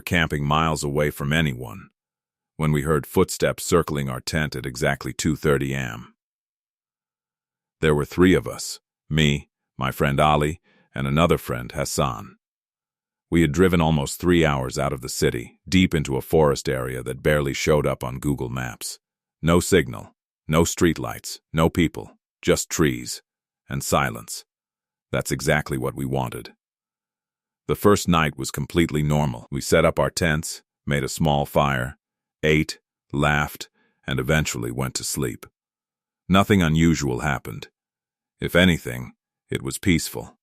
camping miles away from anyone when we heard footsteps circling our tent at exactly 2:30 a.m. There were 3 of us, me, my friend Ali, and another friend, Hassan. We had driven almost 3 hours out of the city, deep into a forest area that barely showed up on Google Maps. No signal, no streetlights, no people, just trees and silence. That's exactly what we wanted. The first night was completely normal. We set up our tents, made a small fire, ate, laughed, and eventually went to sleep. Nothing unusual happened. If anything, it was peaceful.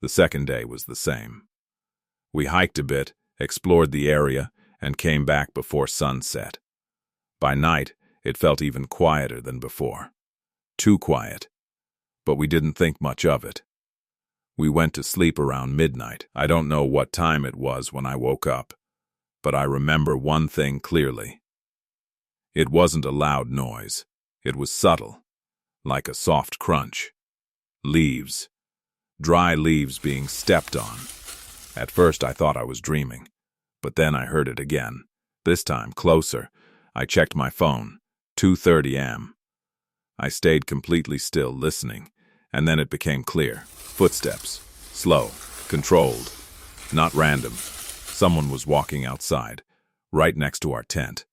The second day was the same. We hiked a bit, explored the area, and came back before sunset. By night, it felt even quieter than before. Too quiet. But we didn't think much of it. We went to sleep around midnight. I don't know what time it was when I woke up, but I remember one thing clearly. It wasn't a loud noise. It was subtle, like a soft crunch. Leaves. Dry leaves being stepped on. At first I thought I was dreaming, but then I heard it again. This time closer. I checked my phone. 2:30 a.m. I stayed completely still, listening, and then it became clear. Footsteps. Slow. Controlled. Not random. Someone was walking outside, right next to our tent.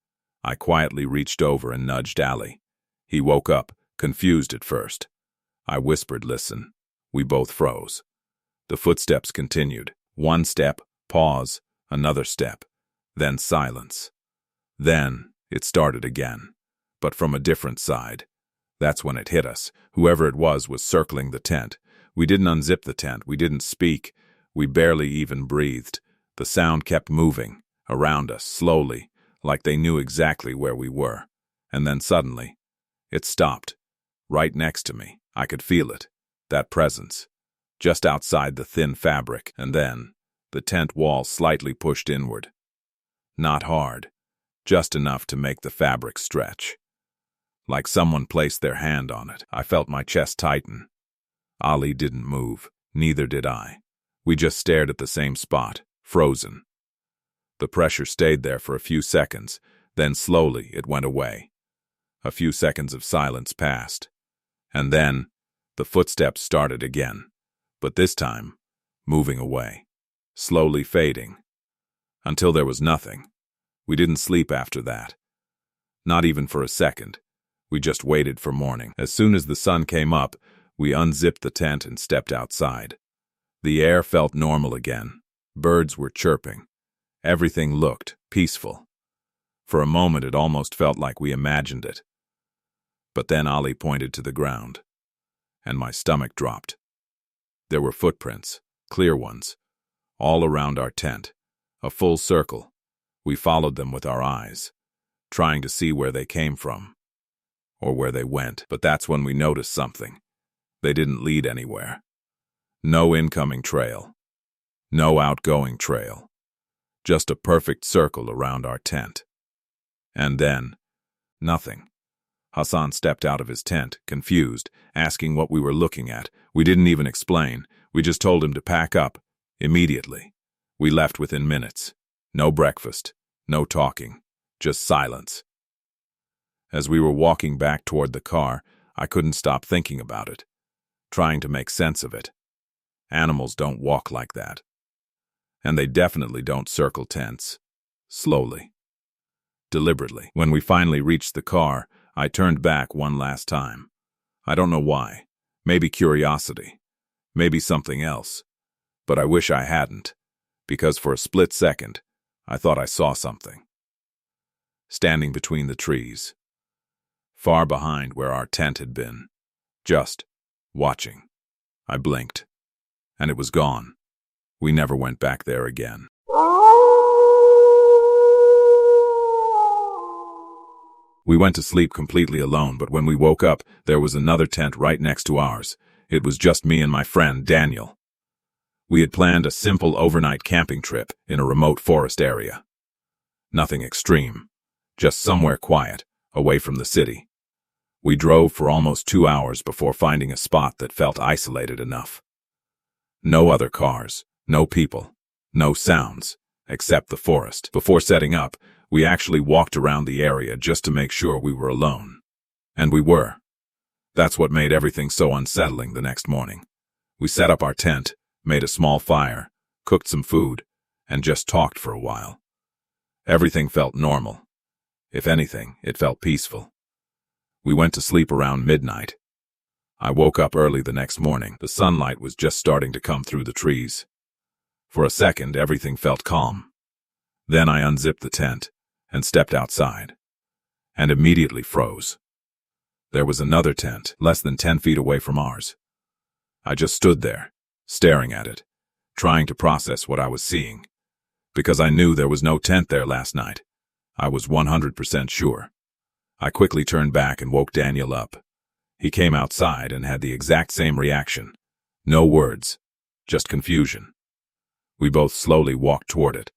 I quietly reached over and nudged Ali. He woke up, confused at first. I whispered, "Listen." We both froze. The footsteps continued. One step, pause, another step, then silence. Then it started again, but from a different side. That's when it hit us. Whoever it was circling the tent. We didn't unzip the tent. We didn't speak. We barely even breathed. The sound kept moving, around us, slowly, like they knew exactly where we were. And then suddenly, it stopped. Right next to me. I could feel it. That presence. Just outside the thin fabric. And then, the tent wall slightly pushed inward. Not hard. Just enough to make the fabric stretch. Like someone placed their hand on it. I felt my chest tighten. Ali didn't move. Neither did I. We just stared at the same spot, frozen. The pressure stayed there for a few seconds, then slowly it went away. A few seconds of silence passed. And then, the footsteps started again, but this time, moving away, slowly fading, until there was nothing. We didn't sleep after that. Not even for a second. We just waited for morning. As soon as the sun came up, we unzipped the tent and stepped outside. The air felt normal again. Birds were chirping. Everything looked peaceful. For a moment it almost felt like we imagined it. But then Ali pointed to the ground, and my stomach dropped. There were footprints, clear ones, all around our tent, a full circle. We followed them with our eyes, trying to see where they came from, or where they went. But that's when we noticed something. They didn't lead anywhere. No incoming trail. No outgoing trail. Just a perfect circle around our tent. And then, nothing. Hassan stepped out of his tent, confused, asking what we were looking at. We didn't even explain. We just told him to pack up, immediately. We left within minutes. No breakfast, no talking, just silence. As we were walking back toward the car, I couldn't stop thinking about it, trying to make sense of it. Animals don't walk like that. And they definitely don't circle tents. Slowly. Deliberately. When we finally reached the car, I turned back one last time. I don't know why. Maybe curiosity. Maybe something else. But I wish I hadn't, because for a split second, I thought I saw something. Standing between the trees. Far behind where our tent had been. Just watching. I blinked. And it was gone. We never went back there again. We went to sleep completely alone, but when we woke up, there was another tent right next to ours. It was just me and my friend, Daniel. We had planned a simple overnight camping trip in a remote forest area. Nothing extreme, just somewhere quiet, away from the city. We drove for almost 2 hours before finding a spot that felt isolated enough. No other cars, no people, no sounds, except the forest. Before setting up, we actually walked around the area just to make sure we were alone. And we were. That's what made everything so unsettling the next morning. We set up our tent, made a small fire, cooked some food, and just talked for a while. Everything felt normal. If anything, it felt peaceful. We went to sleep around midnight. I woke up early the next morning. The sunlight was just starting to come through the trees. For a second, everything felt calm. Then I unzipped the tent and stepped outside, and immediately froze. There was another tent, less than 10 feet away from ours. I just stood there, staring at it, trying to process what I was seeing. Because I knew there was no tent there last night. I was 100% sure. I quickly turned back and woke Daniel up. He came outside and had the exact same reaction. No words, just confusion. We both slowly walked toward it.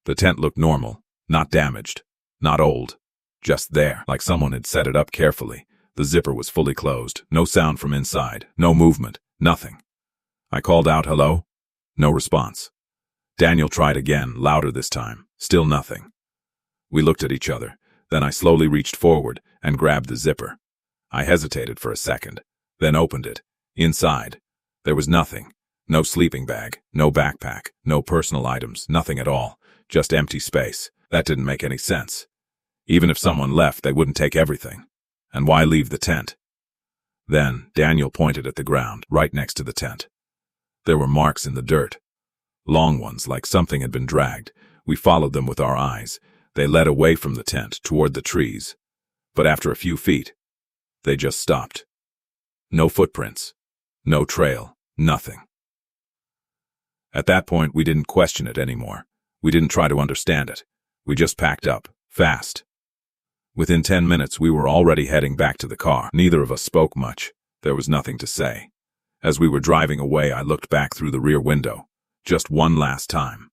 The tent looked normal, not damaged, not old, just there, like someone had set it up carefully. The zipper was fully closed, no sound from inside, no movement, nothing. I called out, "Hello?" No response. Daniel tried again, louder this time, still nothing. We looked at each other, then I slowly reached forward and grabbed the zipper. I hesitated for a second, then opened it. Inside, there was nothing. No sleeping bag, no backpack, no personal items, nothing at all, just empty space. That didn't make any sense. Even if someone left, they wouldn't take everything. And why leave the tent? Then Daniel pointed at the ground, right next to the tent. There were marks in the dirt. Long ones, like something had been dragged. We followed them with our eyes. They led away from the tent, toward the trees. But after a few feet, they just stopped. No footprints, no trail, nothing. At that point, we didn't question it anymore. We didn't try to understand it. We just packed up, fast. Within 10 minutes, we were already heading back to the car. Neither of us spoke much. There was nothing to say. As we were driving away, I looked back through the rear window, just one last time.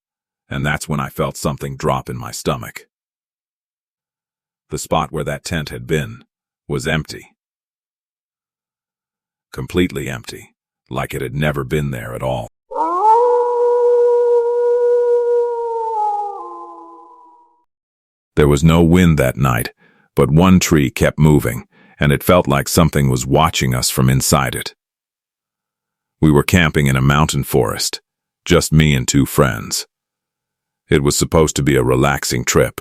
And that's when I felt something drop in my stomach. The spot where that tent had been was empty. Completely empty, like it had never been there at all. There was no wind that night, but one tree kept moving, and it felt like something was watching us from inside it. We were camping in a mountain forest, just me and two friends. It was supposed to be a relaxing trip.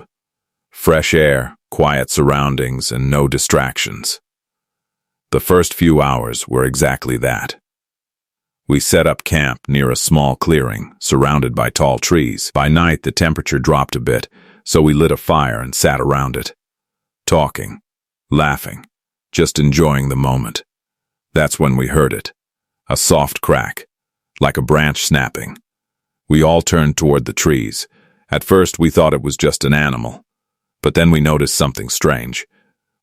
Fresh air, quiet surroundings, and no distractions. The first few hours were exactly that. We set up camp near a small clearing, surrounded by tall trees. By night, the temperature dropped a bit, so we lit a fire and sat around it, talking, laughing, just enjoying the moment. That's when we heard it, a soft crack, like a branch snapping. We all turned toward the trees. At first, we thought it was just an animal, but then we noticed something strange.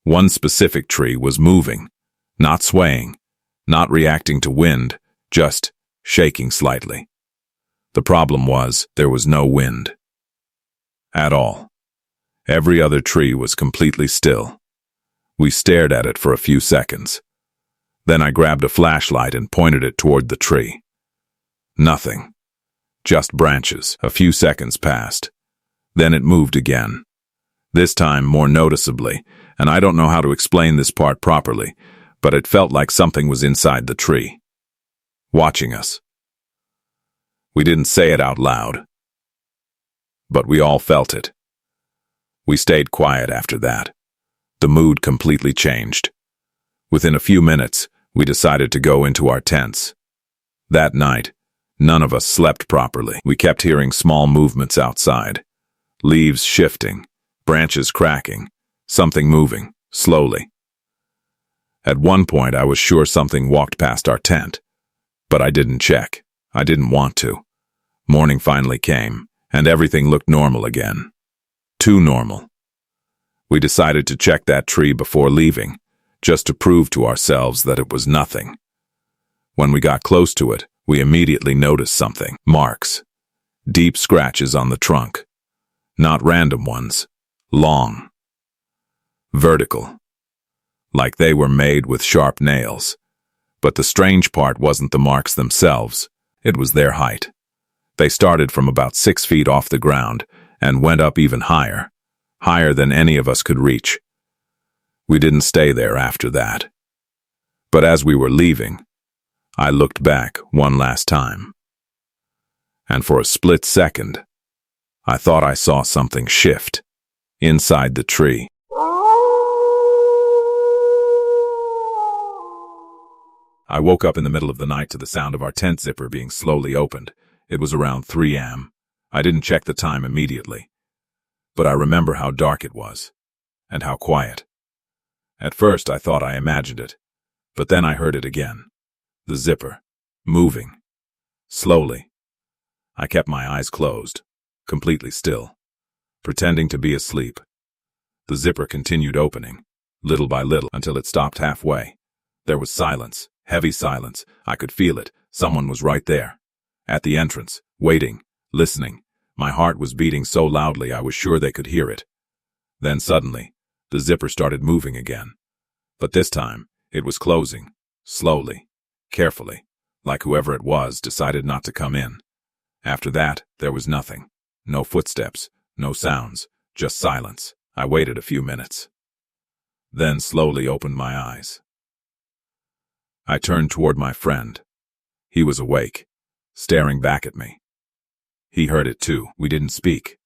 One specific tree was moving, not swaying, not reacting to wind, just shaking slightly. The problem was there was no wind. At all. Every other tree was completely still. We stared at it for a few seconds. Then I grabbed a flashlight and pointed it toward the tree. Nothing. Just branches. A few seconds passed. Then it moved again. This time more noticeably, and I don't know how to explain this part properly, but it felt like something was inside the tree, watching us. We didn't say it out loud, but we all felt it. We stayed quiet after that. The mood completely changed. Within a few minutes, we decided to go into our tents. That night, none of us slept properly. We kept hearing small movements outside. Leaves shifting, branches cracking, something moving, slowly. At one point, I was sure something walked past our tent, but I didn't check. I didn't want to. Morning finally came, and everything looked normal again. Too normal. We decided to check that tree before leaving, just to prove to ourselves that it was nothing. When we got close to it, we immediately noticed something. Marks. Deep scratches on the trunk. Not random ones. Long. Vertical. Like they were made with sharp nails. But the strange part wasn't the marks themselves. It was their height. They started from about 6 feet off the ground and went up even higher, higher than any of us could reach. We didn't stay there after that. But as we were leaving, I looked back one last time. And for a split second, I thought I saw something shift inside the tree. I woke up in the middle of the night to the sound of our tent zipper being slowly opened. It was around 3 a.m. I didn't check the time immediately, but I remember how dark it was, and how quiet. At first I thought I imagined it, but then I heard it again. The zipper, moving, slowly. I kept my eyes closed, completely still, pretending to be asleep. The zipper continued opening, little by little, until it stopped halfway. There was silence, heavy silence. I could feel it. Someone was right there, at the entrance, waiting, listening. My heart was beating so loudly I was sure they could hear it. Then suddenly, the zipper started moving again. But this time, it was closing, slowly, carefully, like whoever it was decided not to come in. After that, there was nothing. No footsteps, no sounds, just silence. I waited a few minutes, then slowly opened my eyes. I turned toward my friend. He was awake, staring back at me. He heard it too. We didn't speak.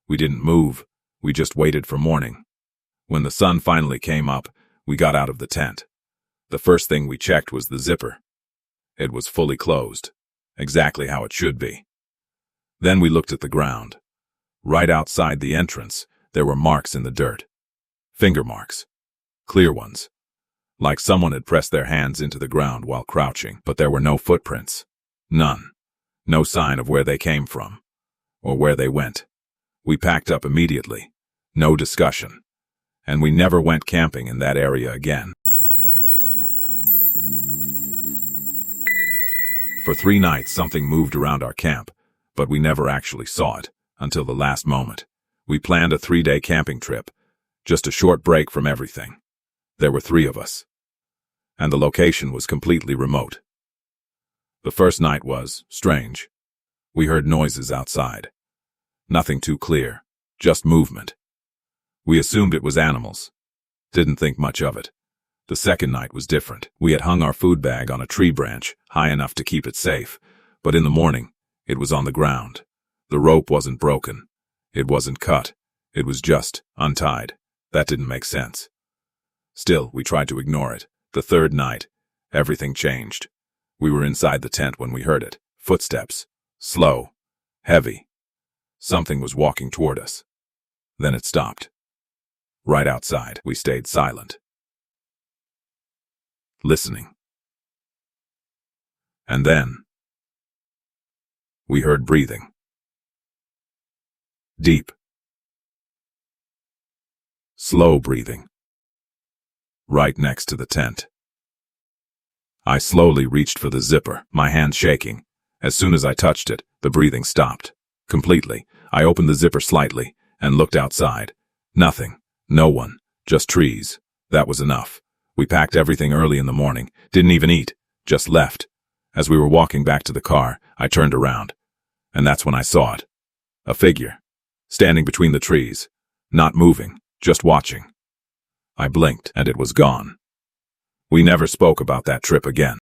We didn't move. We just waited for morning. When the sun finally came up, we got out of the tent. The first thing we checked was the zipper. It was fully closed, exactly how it should be. Then we looked at the ground. Right outside the entrance, there were marks in the dirt. Finger marks. Clear ones. Like someone had pressed their hands into the ground while crouching, but there were no footprints. None. No sign of where they came from, or where they went. We packed up immediately. No discussion. And we never went camping in that area again. For 3 nights, something moved around our camp, but we never actually saw it, until the last moment. We planned a 3-day camping trip, just a short break from everything. There were 3 of us, and the location was completely remote. The first night was strange. We heard noises outside. Nothing too clear, just movement. We assumed it was animals. Didn't think much of it. The second night was different. We had hung our food bag on a tree branch, high enough to keep it safe, but in the morning, it was on the ground. The rope wasn't broken. It wasn't cut. It was just untied. That didn't make sense. Still, we tried to ignore it. The third night, everything changed. We were inside the tent when we heard it. Footsteps. Slow. Heavy. Something was walking toward us. Then it stopped. Right outside, we stayed silent, listening. And then, we heard breathing. Deep. Slow breathing. Right next to the tent. I slowly reached for the zipper, my hand shaking. As soon as I touched it, the breathing stopped. Completely. I opened the zipper slightly and looked outside. Nothing. No one. Just trees. That was enough. We packed everything early in the morning. Didn't even eat. Just left. As we were walking back to the car, I turned around. And that's when I saw it. A figure. Standing between the trees. Not moving. Just watching. I blinked, and it was gone. We never spoke about that trip again.